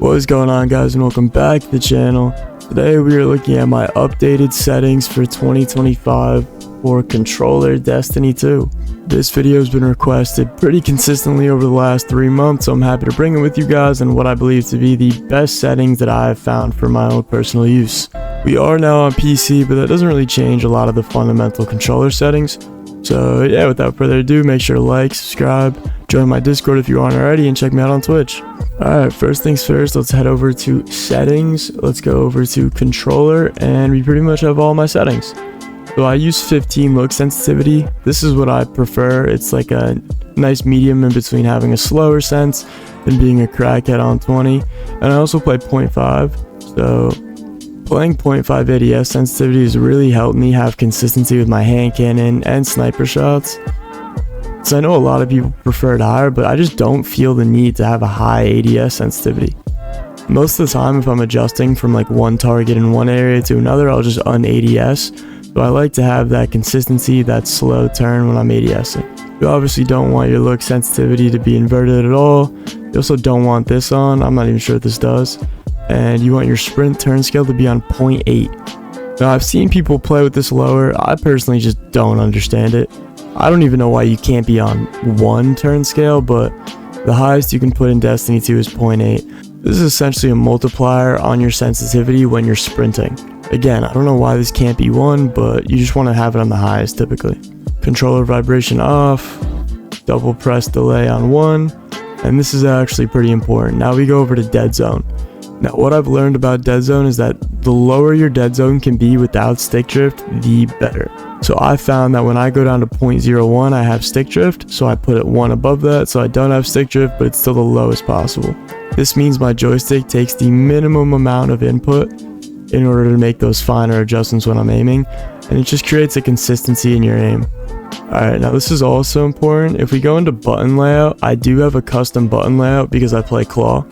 What is going on, guys, and welcome back to the channel. Today we are looking at my updated settings for 2025 for controller Destiny 2. This video has been requested pretty consistently over the last 3 months, so I'm happy to bring it with you guys and what I believe to be the best settings that I have found for my own personal use. We are now on PC, but that doesn't really change a lot of the fundamental controller settings. So yeah, without further ado, make sure to like, subscribe, join my Discord if you aren't already, and check me out on Twitch. Alright, first things first, let's head over to settings. Let's go over to controller, and we pretty much have all my settings. So I use 15 look sensitivity. This is what I prefer. It's like a nice medium in between having a slower sense and being a crackhead on 20. And I also play 0.5. So playing 0.5 ADS sensitivity has really helped me have consistency with my hand cannon and sniper shots. So I know a lot of people prefer it higher, but I just don't feel the need to have a high ADS sensitivity. Most of the time, if I'm adjusting from like one target in one area to another, I'll just un-ADS. So I like to have that consistency, that slow turn when I'm ADSing. You obviously don't want your look sensitivity to be inverted at all. You also don't want this on. I'm not even sure what this does. And you want your sprint turn scale to be on 0.8. Now, I've seen people play with this lower. I personally just don't understand it. I don't even know why you can't be on 1 turn scale, but the highest you can put in Destiny 2 is 0.8. This is essentially a multiplier on your sensitivity when you're sprinting. Again, I don't know why this can't be 1, but you just want to have it on the highest typically. Controller vibration off, double press delay on 1, and this is actually pretty important. Now we go over to dead zone. Now what I've learned about dead zone is that the lower your dead zone can be without stick drift, the better. So I found that when I go down to 0.01, I have stick drift, so I put it 1 above that, so I don't have stick drift, but it's still the lowest possible. This means my joystick takes the minimum amount of input in order to make those finer adjustments when I'm aiming, and it just creates a consistency in your aim. Alright, now this is also important. If we go into button layout, I do have a custom button layout because I play claw.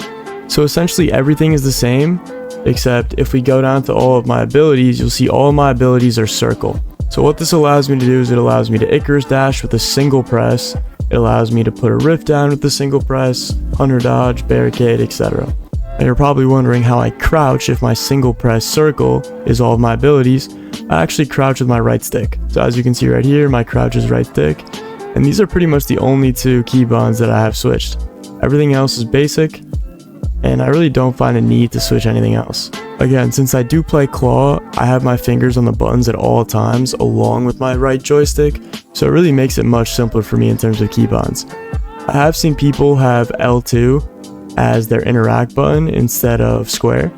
So essentially everything is the same, except if we go down to all of my abilities, you'll see all my abilities are circle. So what this allows me to do is it allows me to Icarus dash with a single press. It allows me to put a rift down with a single press, hunter dodge, barricade, etc. And you're probably wondering how I crouch if my single press circle is all of my abilities. I actually crouch with my right stick. So as you can see right here, my crouch is right stick. And these are pretty much the only 2 keybinds that I have switched. Everything else is basic, and I really don't find a need to switch anything else. Again, since I do play claw, I have my fingers on the buttons at all times along with my right joystick, so it really makes it much simpler for me in terms of keybinds. I have seen people have L2 as their interact button instead of square,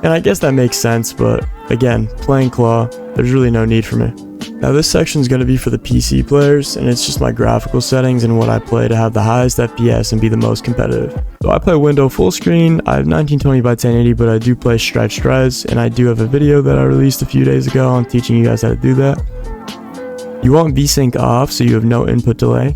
and I guess that makes sense, but again, playing claw, there's really no need for me. Now this section is going to be for the PC players, and it's just my graphical settings and what I play to have the highest FPS and be the most competitive. So I play window full screen. I have 1920 by 1080, but I do play stretched res, and I do have a video that I released a few days ago on teaching you guys how to do that. You want VSync off so you have no input delay.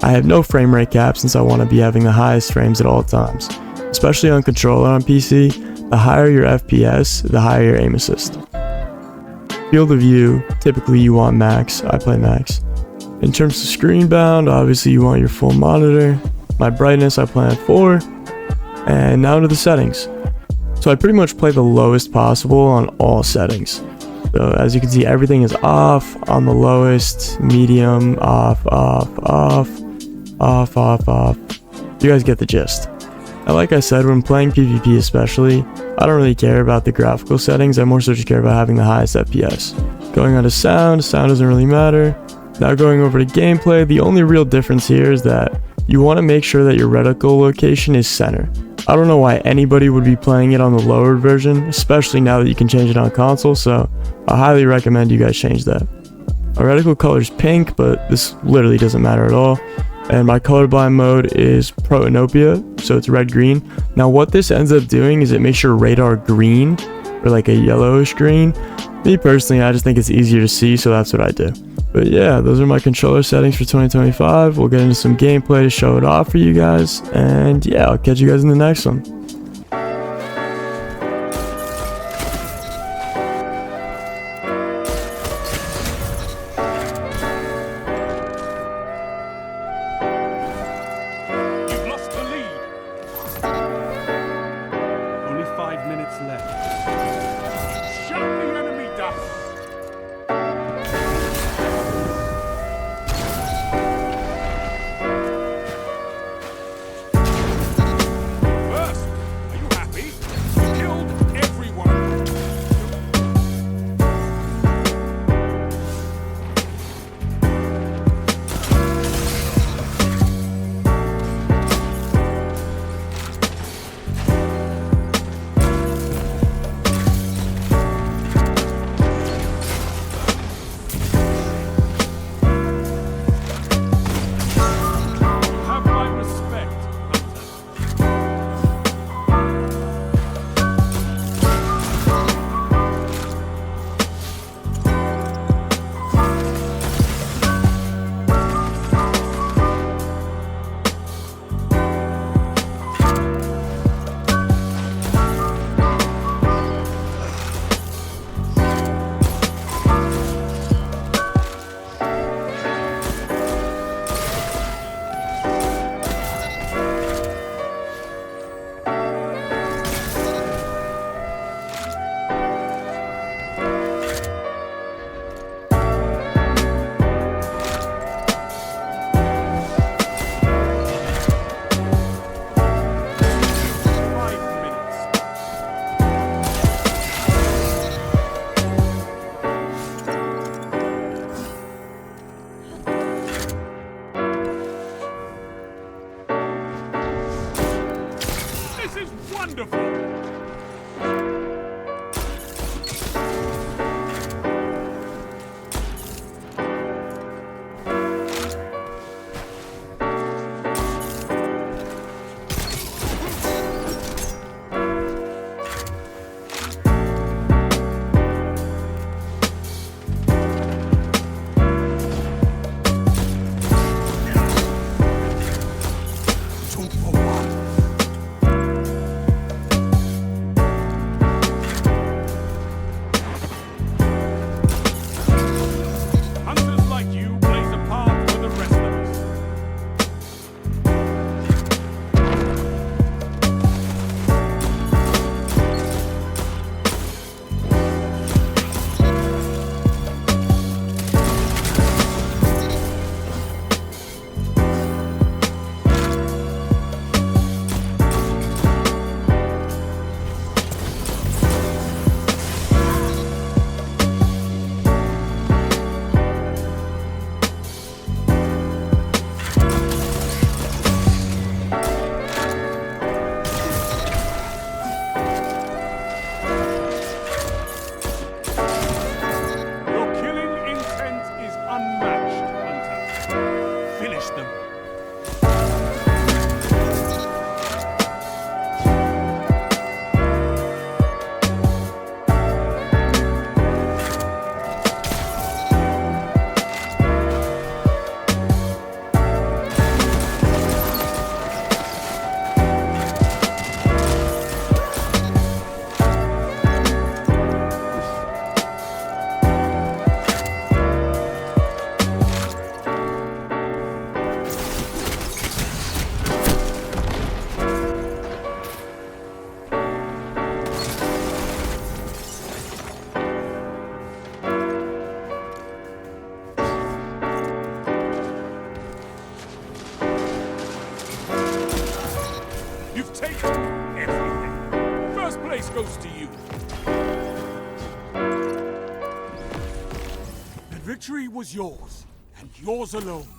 I have no frame rate cap since I want to be having the highest frames at all times. Especially on controller on PC, the higher your FPS, the higher your aim assist. Field of view, typically you want max. I play max. In terms of screen bound, obviously you want your full monitor. My brightness, I play at 4. And now to the settings. So I pretty much play the lowest possible on all settings. So as you can see, everything is off on the lowest, medium, off, off, off, off, off, off. You guys get the gist. And like I said, when playing PvP especially, I don't really care about the graphical settings. I more so just care about having the highest FPS. Going on to sound doesn't really matter. Now going over to gameplay, the only real difference here is that you want to make sure that your reticle location is center. I don't know why anybody would be playing it on the lowered version, especially now that you can change it on console, so I highly recommend you guys change that. My reticle color is pink, but this literally doesn't matter at all. And my colorblind mode is protanopia, so it's red-green. Now what this ends up doing is it makes your radar green, or like a yellowish green. Me personally, I just think it's easier to see, so that's what I do. But yeah, those are my controller settings for 2025. We'll get into some gameplay to show it off for you guys. And yeah, I'll catch you guys in the next one. You've lost the lead. Wonderful! You've taken everything. First place goes to you. And victory was yours, and yours alone.